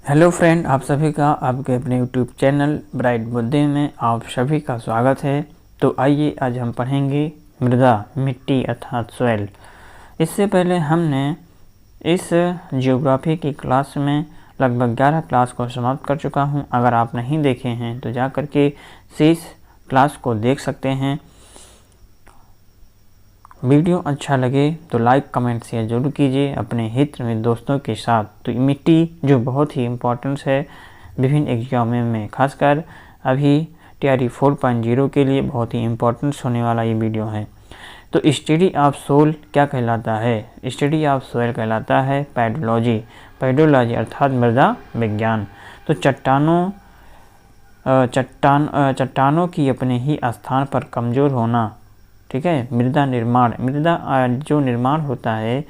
Hello friend, आप सभी का आपके अपने यूट्यूब चैनल ब्राइट बुद्धि में आप सभी का स्वागत है। तो आइए आज हम पढ़ेंगे मृदा, मिट्टी अर्थात सॉइल। इससे पहले हमने इस जियोग्राफी की क्लास में लगभग 11 क्लास को समाप्त कर चुका हूं। अगर आप नहीं देखे हैं तो जा कर के शेष क्लास को देख सकते हैं। वीडियो अच्छा लगे तो लाइक कमेंट शेयर जरूर कीजिए अपने हित में दोस्तों के साथ। तो मिट्टी जो बहुत ही इम्पोर्टेंस है विभिन्न एग्जामों में, खासकर अभी TRE 4.0 के लिए बहुत ही इम्पोर्टेंस होने वाला ये वीडियो है। तो स्टडी ऑफ सोल क्या कहलाता है? स्टडी ऑफ सोइल कहलाता है पैडोलॉजी। पैडोलॉजी अर्थात मृदा विज्ञान। तो चट्टानों की अपने ही स्थान पर कमज़ोर होना, ठीक है। मृदा निर्माण, मृदा जो निर्माण होता है,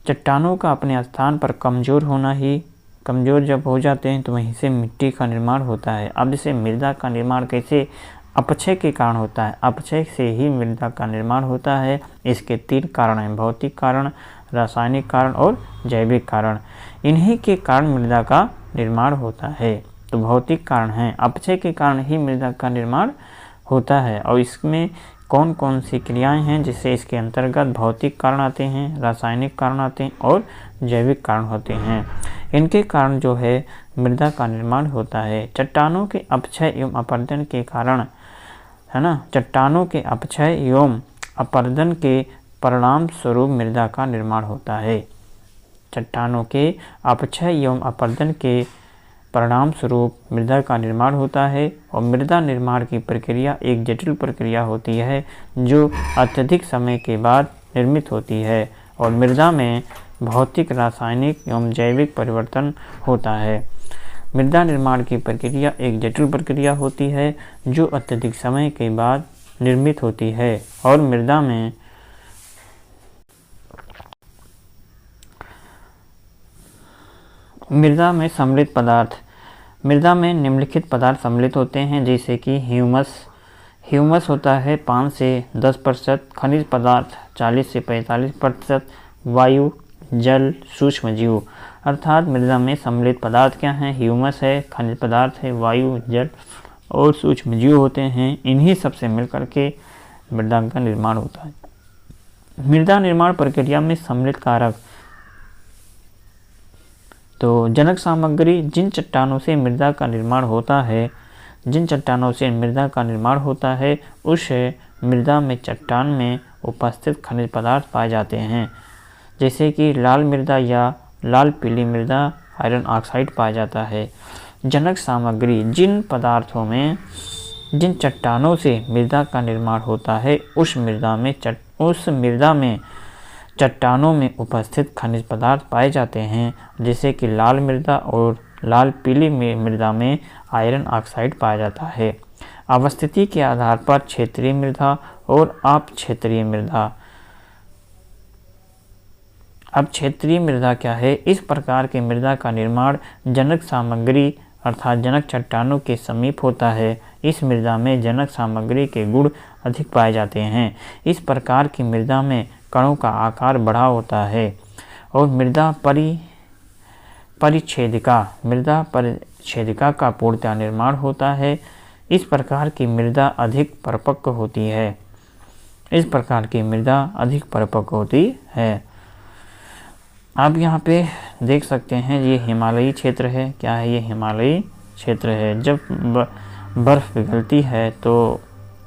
चट्टानों का अपने स्थान पर कमज़ोर होना ही, कमज़ोर जब हो जाते हैं तो वहीं से मिट्टी का निर्माण होता है। अब जैसे मृदा का निर्माण कैसे? अपक्षय के कारण होता है। अपक्षय से ही मृदा का निर्माण होता है। इसके 3 कारण हैं: भौतिक कारण, रासायनिक कारण और जैविक कारण। इन्हीं के कारण मृदा का निर्माण होता है। तो भौतिक कारण हैं, अपक्षय के कारण ही मृदा का निर्माण होता है। और इसमें कौन कौन सी क्रियाएं हैं जिससे इसके अंतर्गत भौतिक कारण आते हैं, रासायनिक कारण आते हैं और जैविक कारण होते हैं। इनके कारण जो है मृदा का निर्माण होता है। चट्टानों के अपक्षय एवं अपर्दन के कारण, है ना, चट्टानों के अपक्षय एवं अपर्दन के परिणाम स्वरूप मृदा का निर्माण होता है। चट्टानों के अपक्षय एवं अपर्दन के परिणाम स्वरूप मृदा का निर्माण होता है। और मृदा निर्माण की प्रक्रिया एक जटिल प्रक्रिया होती है जो अत्यधिक समय के बाद निर्मित होती है। और मृदा में भौतिक, रासायनिक एवं जैविक परिवर्तन होता है। मृदा निर्माण की प्रक्रिया एक जटिल प्रक्रिया होती है जो अत्यधिक समय के बाद निर्मित होती है। और मृदा में सम्मिलित पदार्थ, मृदा में निम्नलिखित पदार्थ सम्मिलित होते हैं, जैसे कि ह्यूमस होता है 5 से 10%, खनिज पदार्थ 40 से 45%, वायु, जल, सूक्ष्म जीव। अर्थात मृदा में सम्मिलित पदार्थ क्या हैं? ह्यूमस है, खनिज पदार्थ है, वायु, जल और सूक्ष्म जीव होते हैं। इन्हीं सबसे मिलकर के मृदा का निर्माण होता है। मृदा निर्माण प्रक्रिया में सम्मिलित कारक, तो जनक सामग्री, जिन चट्टानों से मृदा का निर्माण होता है, उस मृदा में चट्टान में उपस्थित खनिज पदार्थ पाए जाते हैं। जैसे कि लाल मृदा या लाल पीली मृदा आयरन ऑक्साइड पाया जाता है। जनक सामग्री, जिन चट्टानों से मृदा का निर्माण होता है, उस मृदा में चट्टानों में उपस्थित खनिज पदार्थ पाए जाते हैं। जैसे कि लाल मृदा और लाल पीली मृदा में आयरन ऑक्साइड पाया जाता है। अवस्थिति के आधार पर क्षेत्रीय मृदा और अपक्षेत्रीय मृदा। अब क्षेत्रीय मृदा क्या है? इस प्रकार के मृदा का निर्माण जनक सामग्री अर्थात जनक चट्टानों के समीप होता है। इस मृदा में जनक सामग्री के गुण अधिक पाए जाते हैं। इस प्रकार की मृदा में कणों का आकार बड़ा होता है। और मृदा परिच्छेदिका का पूर्णतः निर्माण होता है। इस प्रकार की मृदा अधिक परिपक्व होती है। आप यहाँ पे देख सकते हैं ये हिमालयी क्षेत्र है। क्या है? ये हिमालयी क्षेत्र है। जब बर्फ़ पिघलती है तो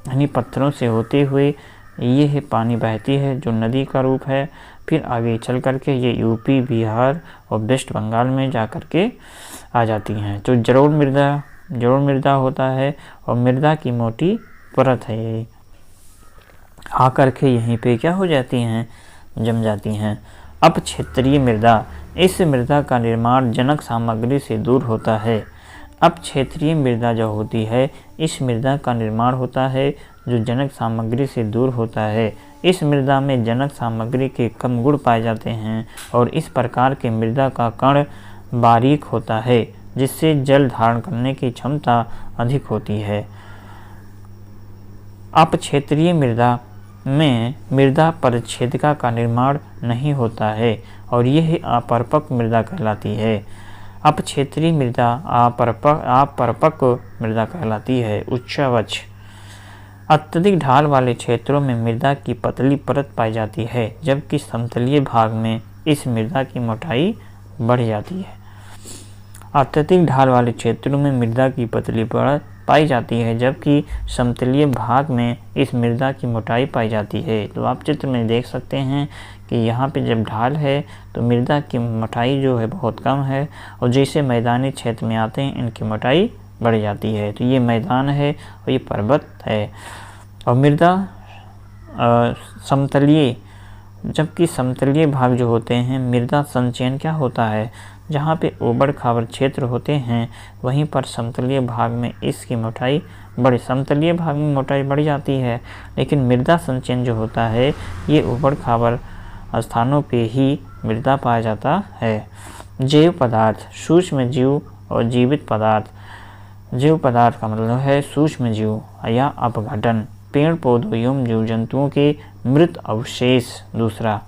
इन्हीं पत्थरों से होते हुए ये पानी बहती है जो नदी का रूप है। फिर आगे चल कर के ये यूपी, बिहार और वेस्ट बंगाल में जा कर के आ जाती हैं। तो जलोढ़ मृदा होता है और मृदा की मोटी परत है, ये आकर के यहीं पे क्या हो जाती हैं? जम जाती हैं। अपक्षेत्रीय मृदा, इस मृदा का निर्माण जनक सामग्री से दूर होता है। अपक्षेत्रीय मृदा जो होती है, इस मृदा का निर्माण होता है जो जनक सामग्री से दूर होता है। इस मृदा में जनक सामग्री के कम गुण पाए जाते हैं और इस प्रकार के मृदा का कण बारीक होता है, जिससे जल धारण करने की क्षमता अधिक होती है। अपक्षेत्रीय मृदा में मृदा परिच्छेदिका का निर्माण नहीं होता है और यह अपरिपक्व मृदा कहलाती है। अपक्षेत्रीय मृदा अपरिपक्व मृदा कहलाती है। उच्चवच, अत्यधिक ढाल वाले क्षेत्रों में मृदा की पतली परत पाई जाती है, जबकि समतलीय भाग में इस मृदा की मोटाई बढ़ जाती है। अत्यधिक ढाल वाले क्षेत्रों में मृदा की पतली परत पाई जाती है, जबकि समतलीय भाग में इस मृदा की मोटाई पाई जाती है। तो आप चित्र में देख सकते हैं कि यहाँ पे जब ढाल है तो मृदा की मोटाई जो है बहुत कम है, और जैसे मैदानी क्षेत्र में आते हैं इनकी मोटाई बढ़ जाती है। तो ये मैदान है और ये पर्वत है। और मृदा समतलीय, जबकि समतलीय भाग जो होते हैं मृदा संचयन क्या होता है, जहाँ पे ऊबड़ खाबड़ क्षेत्र होते हैं वहीं पर समतलीय भाग में इसकी मोटाई समतलीय भाग में मोटाई बढ़ जाती है, लेकिन मृदा संचयन जो होता है ये ऊबड़ खाबड़ स्थानों पे ही मृदा पाया जाता है। जैव पदार्थ, सूक्ष्म जीव और जीवित पदार्थ। जैव पदार्थ का मतलब है सूक्ष्म जीव या अपघटन, पेड़ पौधों एवं जीव जंतुओं के मृत अवशेष। दूसरा,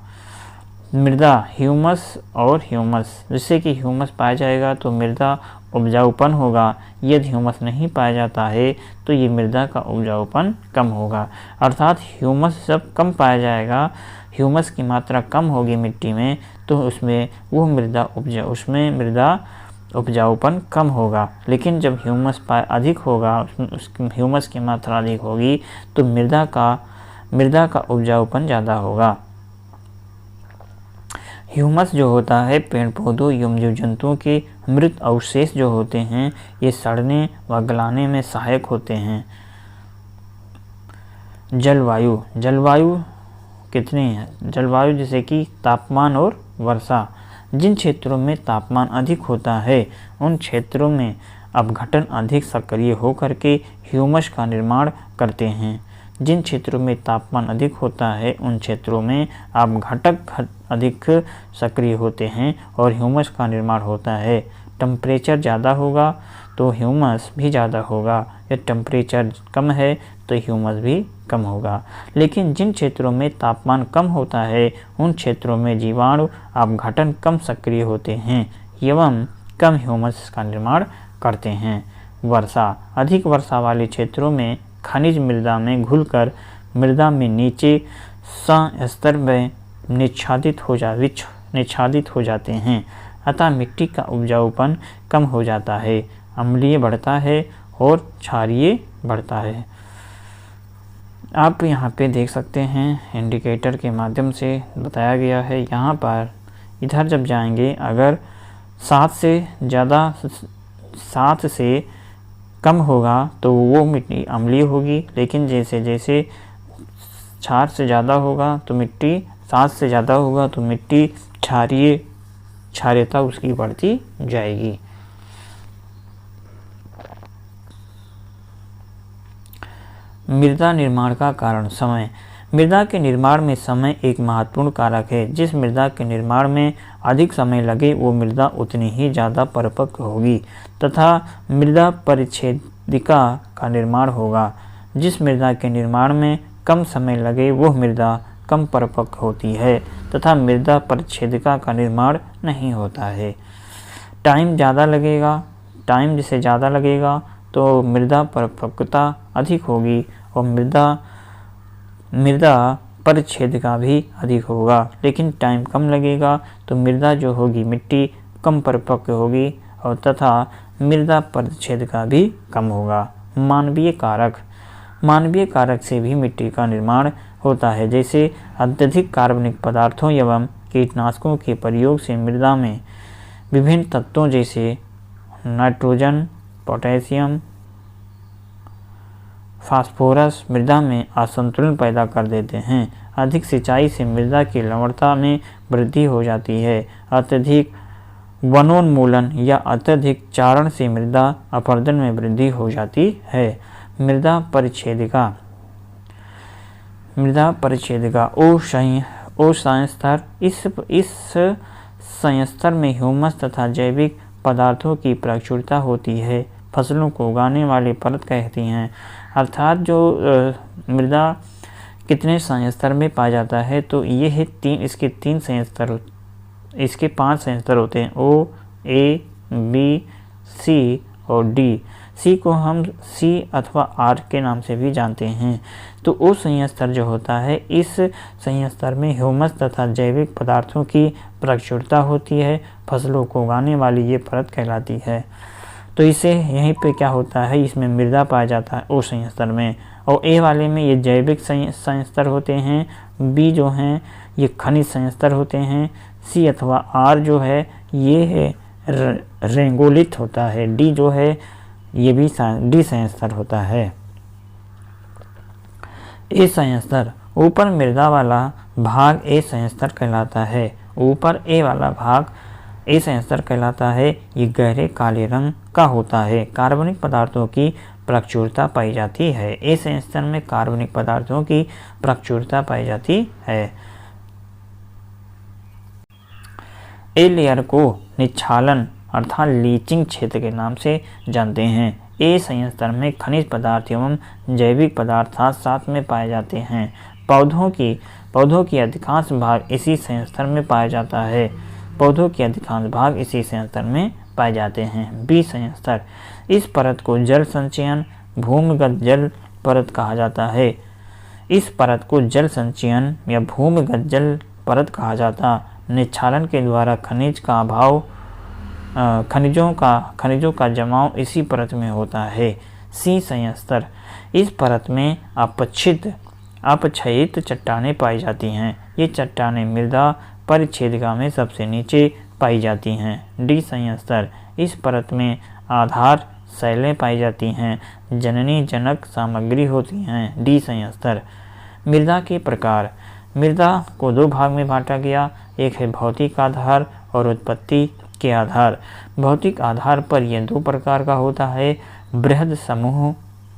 मृदा ह्यूमस और ह्यूमस, जिससे कि ह्यूमस पाया जाएगा तो मृदा उपजाऊपन होगा, यदि ह्यूमस नहीं पाया जाता है तो ये मृदा का उपजाऊपन कम होगा। अर्थात ह्यूमस जब कम पाया जाएगा, ह्यूमस की मात्रा कम होगी मिट्टी में, तो उसमें मृदा उपजाऊपन कम होगा। लेकिन जब ह्यूमस अधिक होगा, ह्यूमस की मात्रा अधिक होगी तो मृदा का उपजाऊपन ज़्यादा होगा। ह्यूमस जो होता है पेड़ पौधों एवं जीव जंतुओं के मृत अवशेष जो होते हैं, ये सड़ने व गलाने में सहायक होते हैं। जलवायु, जलवायु कितनी है? जलवायु जैसे कि तापमान और वर्षा। जिन क्षेत्रों में तापमान अधिक होता है उन क्षेत्रों में अपघटन अधिक सक्रिय होकर के ह्यूमस का निर्माण करते हैं। जिन क्षेत्रों में तापमान अधिक होता है उन क्षेत्रों में अपघटक अधिक सक्रिय होते हैं और ह्यूमस का निर्माण होता है। टेम्परेचर ज़्यादा होगा तो ह्यूमस भी ज़्यादा होगा, या टेम्परेचर कम है तो ह्यूमस भी कम होगा। लेकिन जिन क्षेत्रों में तापमान कम होता है उन क्षेत्रों में जीवाणु अपघटन कम सक्रिय होते हैं एवं कम ह्यूमस का निर्माण करते हैं। वर्षा, अधिक वर्षा वाले क्षेत्रों में खनिज मृदा में घुलकर मृदा में नीचे स्तर में निच्छादित हो जाते हैं, अतः मिट्टी का उपजाऊपन कम हो जाता है, अम्लीय बढ़ता है और क्षारीय बढ़ता है। आप यहाँ पे देख सकते हैं इंडिकेटर के माध्यम से बताया गया है। यहाँ पर इधर जब जाएंगे, अगर 7 से कम होगा तो वो मिट्टी अम्लीय होगी, लेकिन जैसे जैसे 4 से ज़्यादा होगा तो मिट्टी 7 से ज़्यादा होगा तो मिट्टी क्षारीयता उसकी बढ़ती जाएगी। मृदा निर्माण का कारण। समय, मृदा के निर्माण में समय एक महत्वपूर्ण कारक है। जिस मृदा के निर्माण में अधिक समय लगे वो मृदा उतनी ही ज़्यादा परिपक्व होगी तथा मृदा परिच्छेदिका का निर्माण होगा। जिस मृदा के निर्माण में कम समय लगे वो मृदा कम परिपक्व होती है तथा मृदा परिच्छेदिका का निर्माण नहीं होता है। टाइम जैसे ज़्यादा लगेगा तो मृदा परिपक्वता अधिक होगी और मृदा परिच्छेदिका भी अधिक होगा। लेकिन टाइम कम लगेगा तो मृदा जो होगी मिट्टी कम परिपक्व होगी और तथा मृदा परिच्छेदिका भी कम होगा। मानवीय कारक से भी मिट्टी का निर्माण होता है, जैसे अत्यधिक कार्बनिक पदार्थों एवं कीटनाशकों के प्रयोग से मृदा में विभिन्न तत्वों जैसे नाइट्रोजन, पोटेशियम, फास्फोरस मृदा में असंतुलन पैदा कर देते हैं। अधिक सिंचाई से मृदा की लवणता में वृद्धि हो जाती है। अत्यधिक वनोन्मूलन या अत्यधिक चारण से मृदा अपरदन में वृद्धि हो जाती है। मृदा परिच्छेदिका ओ संस्तर। इस संस्तर में ह्यूमस तथा जैविक पदार्थों की प्रचुरता होती है। फसलों को उगाने वाली परत कहती हैं। अर्थात जो मृदा कितने संस्तर में पाया जाता है तो ये है इसके 5 संस्तर होते हैं, ओ, ए, बी, सी और डी। सी को हम सी अथवा आर के नाम से भी जानते हैं। तो ओ संयुक्त स्तर जो होता है, इस संयुक्त स्तर में ह्यूमस तथा जैविक पदार्थों की प्रचुरता होती है। फसलों को उगाने वाली ये परत कहलाती है। तो इसे यहीं पे क्या होता है, इसमें मृदा पाया जाता है ओ संयुक्त स्तर में, और ए वाले में ये जैविक संयुक्त स्तर होते हैं। बी जो हैं ये खनिज संयुक्त स्तर होते हैं। सी अथवा आर जो है ये है रेंगोलिथ होता है। डी जो है ये भी डी संयुक्त स्तर होता है। ए संयुक्त स्तर, ऊपर मृदा वाला भाग ए संयुक्त स्तर कहलाता है। ऊपर ए वाला भाग ए संयुक्त स्तर कहलाता है। ये गहरे काले रंग का होता है। कार्बनिक पदार्थों की प्रचुरता पाई जाती है। ए संयुक्त स्तर में कार्बनिक पदार्थों की प्रचुरता पाई जाती है। ए लेयर को निच्छालन अर्थात लीचिंग क्षेत्र के नाम से जानते हैं। ए संयुक्त स्तर में खनिज पदार्थ एवं जैविक पदार्थ साथ साथ में पाए जाते हैं। पौधों की अधिकांश भाग इसी संयुक्त स्तर में पाया जाता है। पौधों के अधिकांश भाग इसी संयुक्त स्तर में पाए जाते हैं। बी संयुक्त स्तर, इस परत को जल संचयन भूमिगत जल परत कहा जाता है। इस परत को जल संचयन या भूमिगत जल परत कहा जाता। निच्छालन के द्वारा खनिजों का जमाव इसी परत में होता है। सी संयुक्त स्तर, इस परत में अपक्षयित चट्टानें पाई जाती हैं। ये चट्टानें मृदा परिच्छेदिका में सबसे नीचे पाई जाती हैं। डी संयुक्त स्तर, इस परत में आधार शैलें पाई जाती हैं। जननी जनक सामग्री होती हैं। डी संयुक्त स्तर, मृदा के प्रकार, मृदा को दो भाग में बांटा गया। एक है भौतिक आधार और उत्पत्ति के आधार। भौतिक आधार पर यह दो प्रकार का होता है, बृहद समूह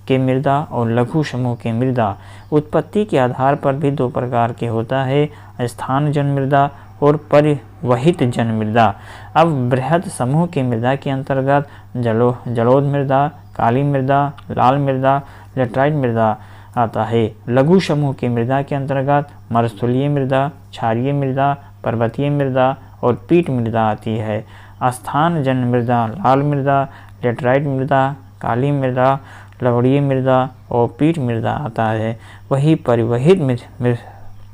के मृदा और लघु समूह के मृदा। उत्पत्ति के आधार पर भी दो प्रकार के होता है, स्थान जन मृदा और परिवहित जन मृदा। अब बृहद समूह के मृदा के अंतर्गत जलोढ़ मृदा, काली मृदा, लाल मृदा, लेटराइट मृदा आता है। लघु समूह की मृदा के अंतर्गत मरुस्थलीय मृदा, क्षारीय मृदा, पर्वतीय मृदा और पीट मृदा आती है। स्थान जन मृदा लाल मृदा, लेटराइट मृदा, काली मृदा, लवणीय मृदा और पीट मृदा आता है। वही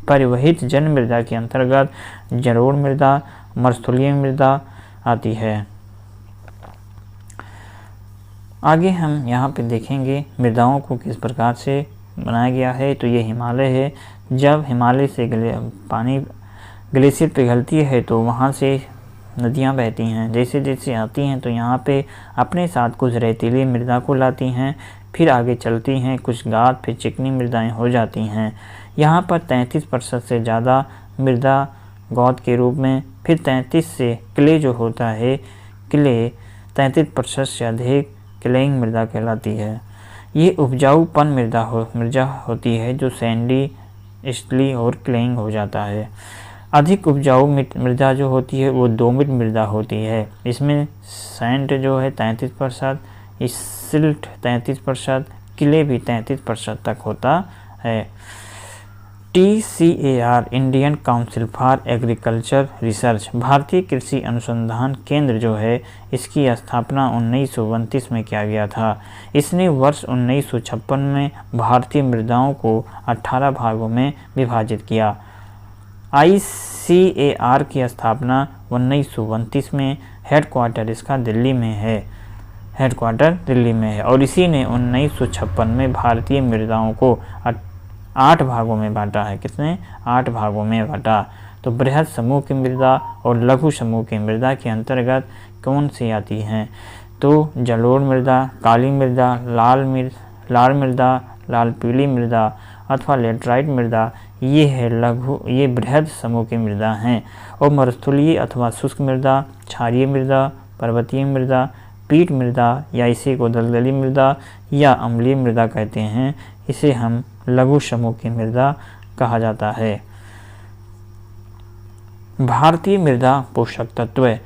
परिवहित जन मृदा के अंतर्गत जलोढ़ मृदा, मरुस्थलीय मृदा आती है। आगे हम यहाँ पे देखेंगे मृदाओं को किस प्रकार से बनाया गया है। तो ये हिमालय है। जब हिमालय से पानी ग्लेशियर पिघलती है तो वहाँ से नदियाँ बहती हैं। जैसे जैसे आती हैं तो यहाँ पे अपने साथ कुछ रेतीली मृदा को लाती हैं, फिर आगे चलती हैं, कुछ गाद, फिर चिकनी मृदाएँ हो जाती हैं। यहाँ पर 33% से ज़्यादा मृदा गौद के रूप में, फिर 33 से क्ले जो होता है, क्ले 33% से अधिक क्लेइंग मृदा कहलाती है। ये उपजाऊपन मृदा होती है जो सैंडी, स्टली और क्लेइंग हो जाता है। अधिक उपजाऊ मृदा जो होती है वो दोमट मृदा होती है। इसमें सैंड जो है 33%, सिल्ट 33%, क्ले भी 33% तक होता है। TCAR Indian council for agriculture research, भारतीय कृषि अनुसंधान केंद्र जो है, इसकी स्थापना 1929 में किया गया था। इसने वर्ष 1956 में भारतीय मृदाओं को 18 भागों में विभाजित किया। ICAR की स्थापना 1929 में, हेडक्वार्टर इसका दिल्ली में है। और इसी ने 1956 में भारतीय मृदाओं को 8 भागों में बांटा है। कितने? 8 भागों में बांटा। तो बृहद समूह की मृदा और लघु समूह की मृदा के अंतर्गत कौन सी आती हैं? तो जलोढ़ मृदा, काली मृदा, लाल मृदा, लाल पीली मृदा अथवा लेटराइट मृदा, ये बृहद समूह की मृदा हैं। और मरुस्थलीय अथवा शुष्क मृदा, क्षारीय मृदा, पर्वतीय मृदा, पीट मृदा या इसी को दलदली मृदा या अम्लीय मृदा कहते हैं, इसे हम लघु समूह की मृदा कहा जाता है। भारतीय मृदा पोषक तत्व,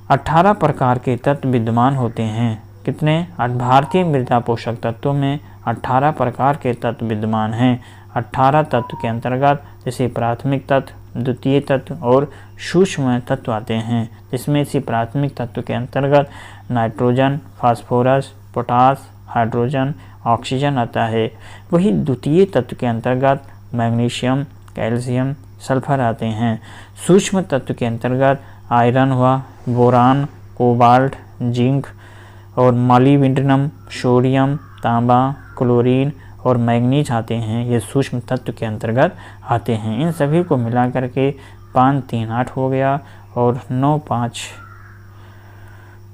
18 प्रकार के तत्व विद्यमान होते हैं। कितने? भारतीय मृदा पोषक तत्वों में 18 प्रकार के तत्व विद्यमान हैं। 18 तत्व के अंतर्गत जैसे प्राथमिक तत्व द्वितीय तत्व और सूक्ष्म तत्व आते हैं, जिसमें से प्राथमिक तत्व के अंतर्गत nitrogen, phosphorus, potash, hydrogen, oxygen आता है। वही द्वितीय तत्व के अंतर्गत मैग्नीशियम, कैल्शियम, सल्फर आते हैं। सूक्ष्म तत्व के अंतर्गत आयरन हुआ, बोरान, कोबाल्ट, जिंक और मॉलिब्डेनम, सोडियम, तांबा, क्लोरीन और मैग्नीज आते हैं। ये सूक्ष्म तत्व के अंतर्गत आते हैं। इन सभी को मिला करके 5 3 8 हो गया और 9 5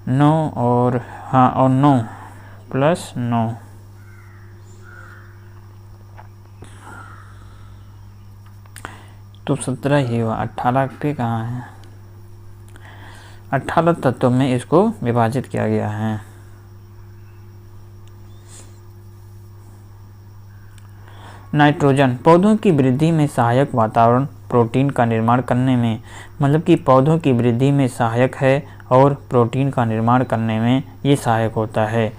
9 और 9 + 9 तो 17 ही हुआ। 18 पे कहाँ है? 18 तत्वों में इसको विभाजित किया गया है। नाइट्रोजन पौधों की वृद्धि में सहायक वातावरण प्रोटीन का निर्माण करने में, मतलब कि पौधों की वृद्धि में सहायक है और प्रोटीन का निर्माण करने में ये सहायक होता है।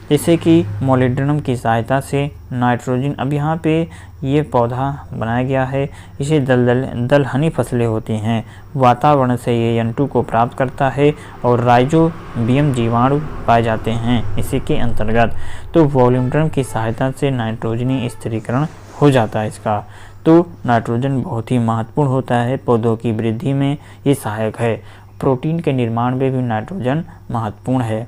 जैसे कि मॉलिब्डेनम की सहायता से नाइट्रोजन, अब यहाँ पे ये पौधा बनाया गया है, इसे दलहनी फसलें होती हैं, वातावरण से ये N2 को प्राप्त करता है और राइजोबियम जीवाणु पाए जाते हैं इसी के अंतर्गत। तो मॉलिब्डेनम की सहायता से नाइट्रोजनी स्थिरीकरण हो जाता है इसका। तो नाइट्रोजन बहुत ही महत्वपूर्ण होता है, पौधों की वृद्धि में ये सहायक है। प्रोटीन के निर्माण में भी नाइट्रोजन महत्वपूर्ण है।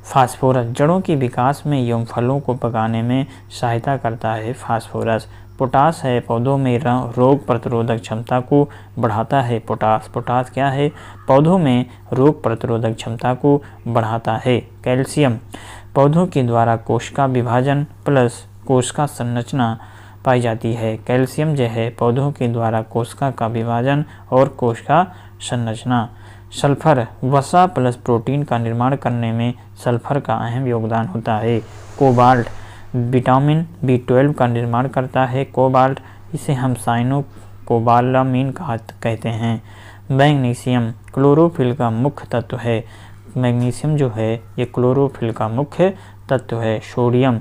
फास्फोरस जड़ों के विकास में एवं फलों को पकाने में सहायता करता है। फास्फोरस पोटास है, पौधों में रोग प्रतिरोधक क्षमता को बढ़ाता है। पोटास क्या है? पौधों में रोग प्रतिरोधक क्षमता को बढ़ाता है। कैल्शियम पौधों के द्वारा कोशिका विभाजन प्लस कोशिका संरचना पाई जाती है। कैल्शियम जो है पौधों के द्वारा कोशिका का विभाजन और कोशिका संरचना। सल्फर वसा प्लस प्रोटीन का निर्माण करने में सल्फर का अहम योगदान होता है। कोबाल्ट विटामिन B12 का निर्माण करता है। कोबाल्ट इसे हम साइनोकोबालामीन कहते हैं। मैग्नीशियम क्लोरोफिल का मुख्य तत्व है। मैग्नीशियम जो है ये क्लोरोफिल का मुख्य तत्व है। सोडियम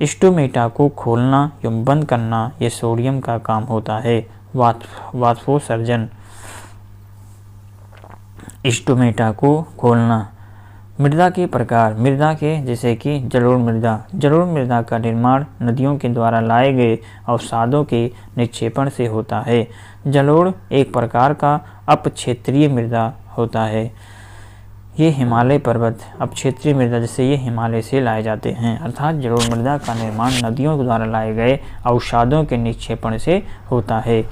स्टोमेटा को खोलना एवं बंद करना ये सोडियम का काम होता है। वाष्पोत्सर्जन स्टोमेटा को खोलना। मृदा के प्रकार, मृदा के जैसे कि जलोढ़ मृदा का निर्माण नदियों के द्वारा लाए गए अवसादों के निक्षेपण से होता है। जलोढ़ एक प्रकार का अपक्षेत्रीय मृदा होता है। ये हिमालय पर्वत अपक्षेत्रीय मृदा जैसे ये हिमालय से लाए जाते हैं, अर्थात जलोढ़ मृदा का निर्माण नदियों के द्वारा लाए गए अवसादों के निक्षेपण से होता है।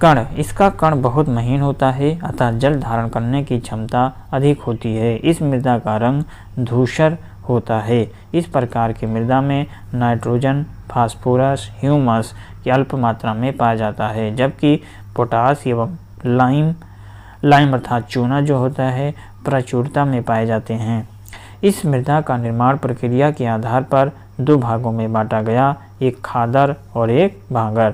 कण, इसका कण बहुत महीन होता है, अतः जल धारण करने की क्षमता अधिक होती है। इस मृदा का रंग धूसर होता है। इस प्रकार की मृदा में नाइट्रोजन, फास्फोरस, ह्यूमस की अल्प मात्रा में पाया जाता है, जबकि पोटास एवं लाइम अर्थात चूना जो होता है प्रचुरता में पाए जाते हैं। इस मृदा का निर्माण प्रक्रिया के आधार पर 2 भागों में बांटा गया, एक खादर और एक भांगर।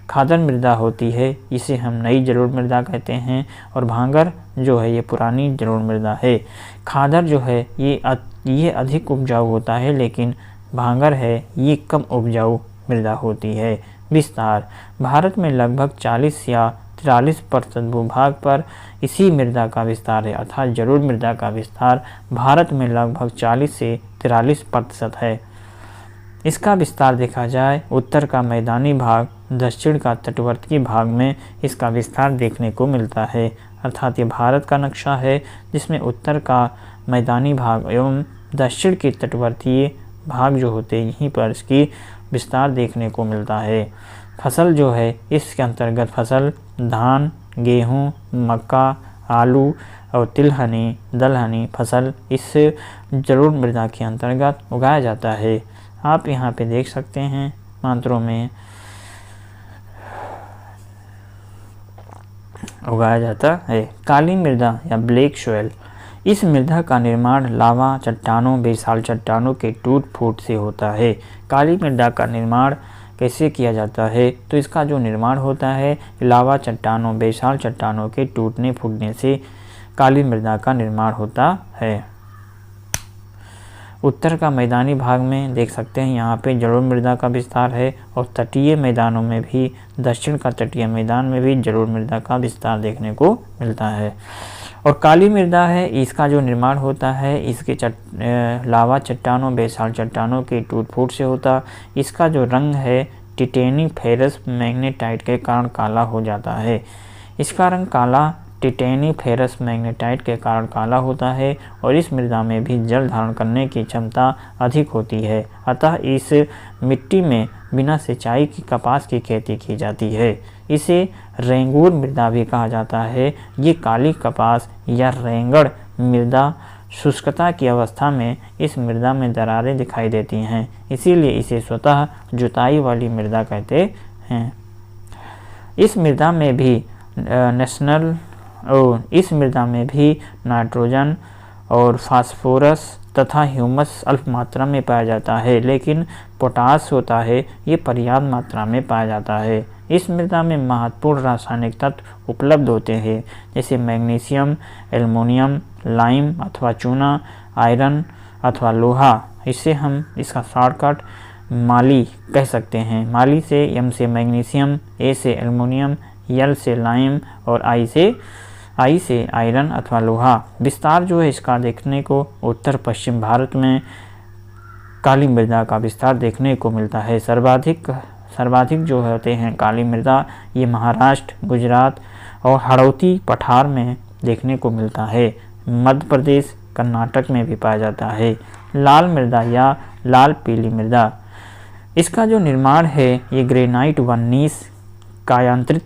खादर मृदा होती है, इसे हम नई जलोढ़ मृदा कहते हैं, और भांगर जो है ये पुरानी जलोढ़ मृदा है। खादर जो है ये अधिक उपजाऊ होता है, लेकिन भांगर है ये कम उपजाऊ मृदा होती है। विस्तार, भारत में लगभग 40 या 43% भूभाग पर इसी मृदा का विस्तार है, अर्थात जलोढ़ मृदा का विस्तार भारत में लगभग 40 से 43% है। इसका विस्तार देखा जाए, उत्तर का मैदानी भाग, दक्षिण का तटवर्ती भाग में इसका विस्तार देखने को मिलता है, अर्थात ये भारत का नक्शा है जिसमें उत्तर का मैदानी भाग एवं दक्षिण के तटवर्ती भाग जो होते हैं यहीं पर इसकी विस्तार देखने को मिलता है। फसल जो है इसके अंतर्गत फसल धान, गेहूँ, मक्का, आलू और तिलहनी, दलहनी फसल इस जलोढ़ मृदा के अंतर्गत उगाया जाता है। आप यहाँ पे देख सकते हैं मात्रों में उगाया जाता है। काली मृदा या ब्लैक सॉइल, इस मृदा का निर्माण लावा चट्टानों, बेसाल चट्टानों के टूट फूट से होता है। काली मृदा का निर्माण कैसे किया जाता है? तो इसका जो निर्माण होता है लावा चट्टानों, बेसाल चट्टानों के टूटने फूटने से काली मृदा का निर्माण होता है। उत्तर का मैदानी भाग में देख सकते हैं यहाँ पे जलोढ़ मृदा का विस्तार है, और तटीय मैदानों में भी, दक्षिण का तटीय मैदान में भी जलोढ़ मृदा का विस्तार देखने को मिलता है। और काली मृदा है, इसका जो निर्माण होता है इसके लावा चट्टानों, बेसाल्ट चट्टानों के टूट फूट से होता। इसका जो रंग है टिटेनी फेरस मैग्नेटाइट के कारण काला हो जाता है। इसका रंग काला टिटेनी फेरस मैग्नेटाइट के कारण काला होता है, और इस मृदा में भी जल धारण करने की क्षमता अधिक होती है। अतः इस मिट्टी में बिना सिंचाई की कपास की खेती की जाती है। इसे रेंगूर मृदा भी कहा जाता है। ये काली कपास या रेंगड़ मृदा शुष्कता की अवस्था में इस मृदा में दरारें दिखाई देती हैं, इसीलिए इसे स्वतः जुताई वाली मृदा कहते हैं। इस मृदा में भी नाइट्रोजन और फास्फोरस तथा ह्यूमस अल्प मात्रा में पाया जाता है, लेकिन पोटास होता है ये पर्याप्त मात्रा में पाया जाता है। इस मृदा में महत्वपूर्ण रासायनिक तत्व उपलब्ध होते हैं, जैसे मैग्नीशियम, एल्युमिनियम, लाइम अथवा चूना, आयरन अथवा लोहा। इससे हम इसका शॉर्टकट माली कह सकते हैं। माली से एम से मैग्नीशियम, ए से एल्युमिनियम, एल से लाइम और आई से आयरन अथवा लोहा। विस्तार जो है इसका देखने को उत्तर पश्चिम भारत में काली मृदा का विस्तार देखने को मिलता है। सर्वाधिक जो होते हैं काली मृदा ये महाराष्ट्र, गुजरात और हाड़ौती पठार में देखने को मिलता है। मध्य प्रदेश, कर्नाटक में भी पाया जाता है। लाल मृदा या लाल पीली मृदा, इसका जो निर्माण है ये ग्रेनाइट व नीस कायांतरित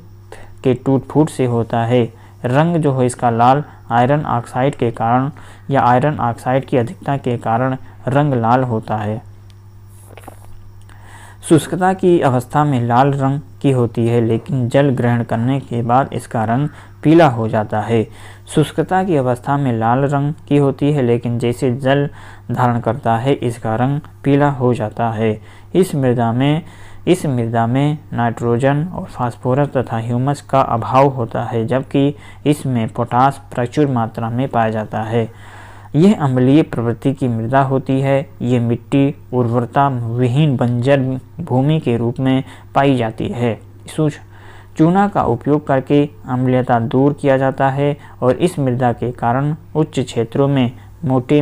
के टूट फूट से होता है। रंग जो है इसका लाल आयरन ऑक्साइड के कारण या आयरन ऑक्साइड की अधिकता के कारण रंग लाल होता है। शुष्कता की अवस्था में लाल रंग की होती है, लेकिन जल ग्रहण करने के बाद इसका रंग पीला हो जाता है। शुष्कता की अवस्था में लाल रंग की होती है, लेकिन जैसे जल धारण करता है इसका रंग पीला हो जाता है। इस मृदा में नाइट्रोजन और फास्फोरस तथा ह्यूमस का अभाव होता है, जबकि इसमें पोटास प्रचुर मात्रा में पाया जाता है। यह अम्लीय प्रवृत्ति की मृदा होती है। ये मिट्टी उर्वरता विहीन बंजर भूमि के रूप में पाई जाती है। चूना का उपयोग करके अम्लीयता दूर किया जाता है, और इस मृदा के कारण उच्च क्षेत्रों में मोटे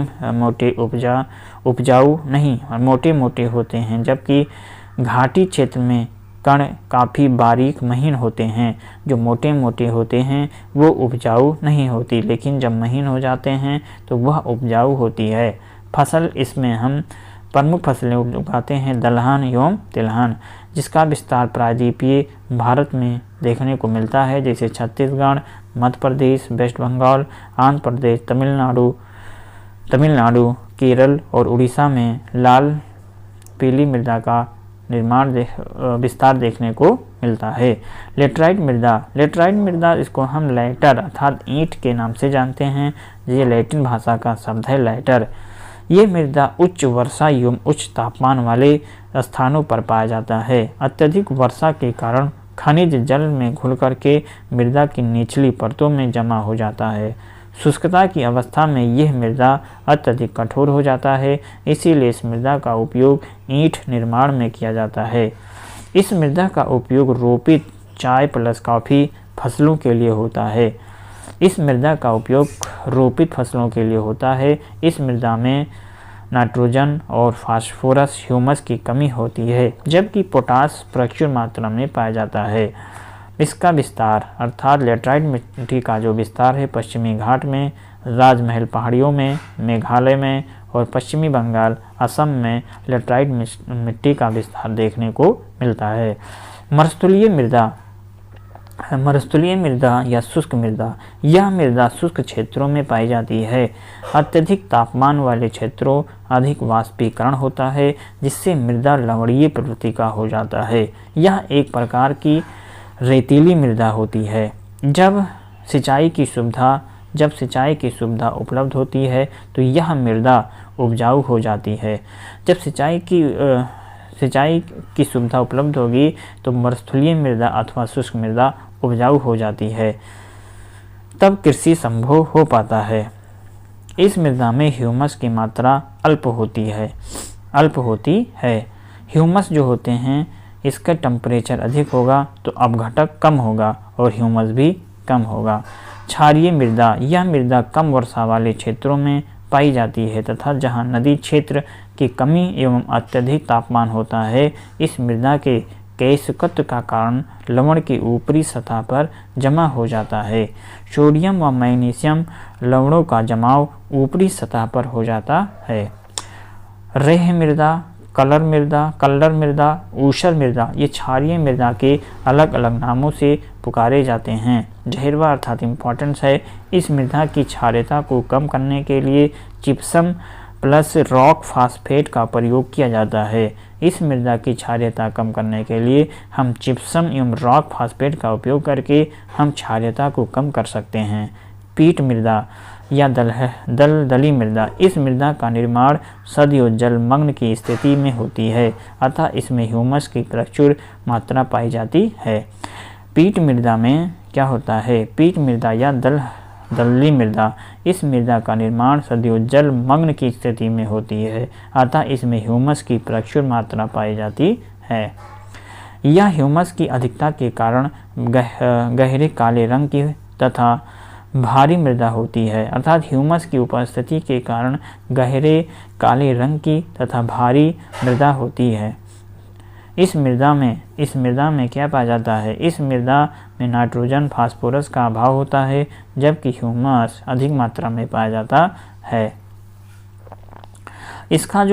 होते हैं, जबकि घाटी क्षेत्र में कण काफ़ी बारीक महीन होते हैं। जो मोटे होते हैं वो उपजाऊ नहीं होती, लेकिन जब महीन हो जाते हैं तो वह उपजाऊ होती है। फसल इसमें हम प्रमुख फसलें उगाते हैं दलहन एवं तिलहन, जिसका विस्तार प्रायद्वीपीय भारत में देखने को मिलता है, जैसे छत्तीसगढ़, मध्य प्रदेश, वेस्ट बंगाल, आंध्र प्रदेश, तमिलनाडु, केरल और उड़ीसा में लाल पीली मृदा का विस्तार देखने को मिलता है। लेटराइट मृदा इसको हम लैटर अर्थात ईंट के नाम से जानते हैं। ये लैटिन भाषा का शब्द है लैटर। ये मृदा उच्च वर्षा एवं उच्च तापमान वाले स्थानों पर पाया जाता है। अत्यधिक वर्षा के कारण खनिज जल में घुल करके मृदा की निचली परतों में जमा हो जाता है। शुष्कता की अवस्था में यह मृदा अत्यधिक कठोर हो जाता है, इसीलिए इस मृदा का उपयोग ईंट निर्माण में किया जाता है। इस मृदा का उपयोग रोपित चाय प्लस कॉफ़ी फसलों के लिए होता है। इस मृदा में नाइट्रोजन और फास्फोरस ह्यूमस की कमी होती है, जबकि पोटास प्रचुर मात्रा में पाया जाता है। इसका विस्तार अर्थात लेटराइट मिट्टी का जो विस्तार है पश्चिमी घाट में, राजमहल पहाड़ियों में, मेघालय में और पश्चिमी बंगाल, असम में लेटराइट मिट्टी का विस्तार देखने को मिलता है। मरुस्थलीय मृदा या शुष्क मृदा, यह मृदा शुष्क क्षेत्रों में पाई जाती है। अत्यधिक तापमान वाले क्षेत्रों अधिक वाष्पीकरण होता है, जिससे मृदा लवणीय प्रवृत्ति का हो जाता है। यह एक प्रकार की रेतीली मृदा होती है। जब सिंचाई की सुविधा उपलब्ध होती है तो यह मृदा उपजाऊ हो जाती है। जब सिंचाई की सुविधा उपलब्ध होगी तो मरुस्थलीय मृदा अथवा शुष्क मृदा उपजाऊ हो जाती है, तब कृषि संभव हो पाता है। इस मृदा में ह्यूमस की मात्रा अल्प होती है। ह्यूमस जो होते हैं इसका टेम्परेचर अधिक होगा तो अपघटक कम होगा और ह्यूमस भी कम होगा। क्षारीय मृदा, यह मृदा कम वर्षा वाले क्षेत्रों में पाई जाती है तथा जहां नदी क्षेत्र की कमी एवं अत्यधिक तापमान होता है, इस मृदा के केशकत्व का कारण लवण की ऊपरी सतह पर जमा हो जाता है। सोडियम व मैग्नीशियम लवणों का जमाव ऊपरी सतह पर हो जाता है। रेह मृदा, कल्लर मृदा, ऊसर मृदा, ये क्षारीय मृदा के अलग अलग नामों से पुकारे जाते हैं। जहिरवा अर्थात इम्पोर्टेंस है। इस मृदा की क्षारीयता को कम करने के लिए जिप्सम प्लस रॉक फास्फेट का प्रयोग किया जाता है। इस मृदा की क्षारीयता कम करने के लिए हम जिप्सम एवं रॉक फास्फेट का उपयोग करके हम क्षारीयता को कम कर सकते हैं। पीट मृदा या दलदली मृदा, इस मृदा का निर्माण सदियों जलमग्न की स्थिति में होती है अतः इसमें ह्यूमस की प्रचुर मात्रा पाई जाती है। पीट मृदा में क्या होता है? पीट मृदा या दलदली मृदा, इस मृदा का निर्माण सदियों जलमग्न की स्थिति में होती है अतः इसमें ह्यूमस की प्रचुर मात्रा पाई जाती है। यह ह्यूमस की अधिकता के कारण गहरे काले रंग की तथा भारी मृदा होती है, अर्थात ह्यूमस की उपस्थिति के कारण गहरे काले रंग की तथा भारी मृदा होती है। इस मृदा में क्या पाया जाता है? इस मृदा में नाइट्रोजन फास्फोरस का अभाव होता है जबकि ह्यूमस अधिक मात्रा में पाया जाता है। इसका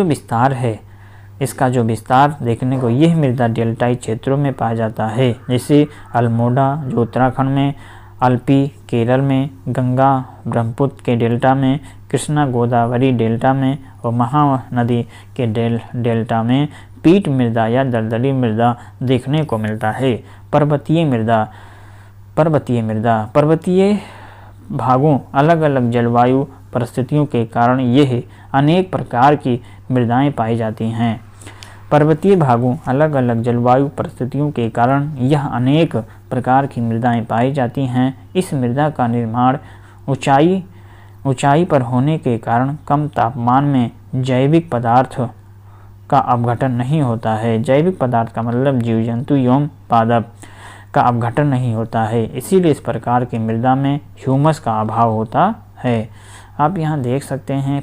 जो विस्तार देखने को यह मृदा डेल्टाई क्षेत्रों में पाया जाता है, जैसे अल्मोड़ा जो उत्तराखंड में, अल्पी केरल में, गंगा ब्रह्मपुत्र के डेल्टा में, कृष्णा गोदावरी डेल्टा में और महानदी के डेल्टा में पीट मृदा या दलदली मृदा देखने को मिलता है। पर्वतीय भागों अलग अलग जलवायु परिस्थितियों के कारण यह अनेक प्रकार की मृदाएं पाई जाती हैं। पर्वतीय भागों अलग अलग जलवायु परिस्थितियों के कारण यह अनेक प्रकार की मृदाएं पाई जाती हैं। इस मृदा का निर्माण ऊंचाई पर होने के कारण कम तापमान में जैविक पदार्थ का अपघटन नहीं होता है। जैविक पदार्थ का मतलब जीव जंतु एवं पादप का अपघटन नहीं होता है, इसीलिए इस प्रकार की मृदा में ह्यूमस का अभाव होता है। आप यहाँ देख सकते हैं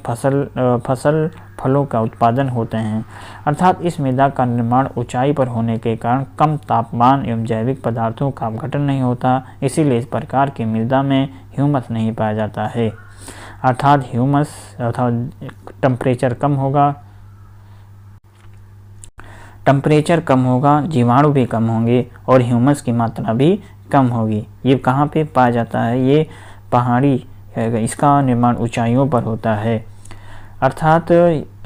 फलों का उत्पादन होते हैं, अर्थात इस मृदा का निर्माण ऊंचाई पर होने के कारण कम तापमान एवं जैविक पदार्थों का अपघटन नहीं होता, इसीलिए इस प्रकार की मृदा में ह्यूमस नहीं पाया जाता है। अर्थात टेम्परेचर कम होगा, जीवाणु भी कम होंगे और ह्यूमस की मात्रा भी कम होगी। ये कहाँ पे पाया जाता है? ये पहाड़ी, इसका निर्माण ऊंचाइयों पर होता है। अर्थात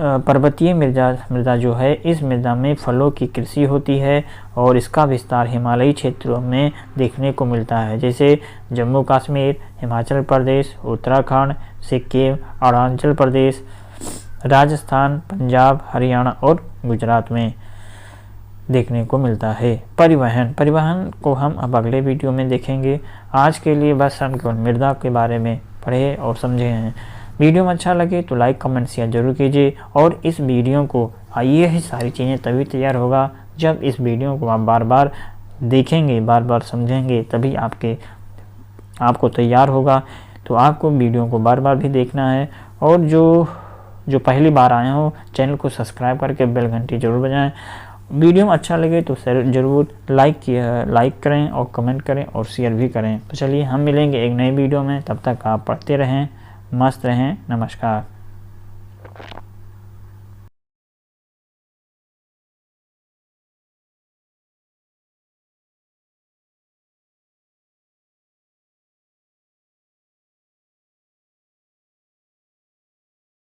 पर्वतीय मृदा जो है, इस मृदा में फलों की कृषि होती है और इसका विस्तार हिमालयी क्षेत्रों में देखने को मिलता है, जैसे जम्मू कश्मीर, हिमाचल प्रदेश, उत्तराखंड, सिक्किम, अरुणाचल प्रदेश, राजस्थान, पंजाब, हरियाणा और गुजरात में देखने को मिलता है। परिवहन को हम अब अगले वीडियो में देखेंगे। आज के लिए बस हम केवल मृदा के बारे में पढ़े और समझे हैं। वीडियो में अच्छा लगे तो लाइक कमेंट शेयर जरूर कीजिए और इस वीडियो को ये सारी चीज़ें तभी तैयार होगा जब इस वीडियो को आप बार बार देखेंगे, बार बार समझेंगे, तभी आपको तैयार होगा। तो आपको वीडियो को बार बार भी देखना है और जो पहली बार आए हो चैनल को सब्सक्राइब करके बेल घंटी जरूर बजाएं। वीडियो में अच्छा लगे तो ज़रूर लाइक करें और कमेंट करें और शेयर भी करें। तो चलिए हम मिलेंगे एक नई वीडियो में, तब तक आप पढ़ते रहें, मस्त रहें। नमस्कार।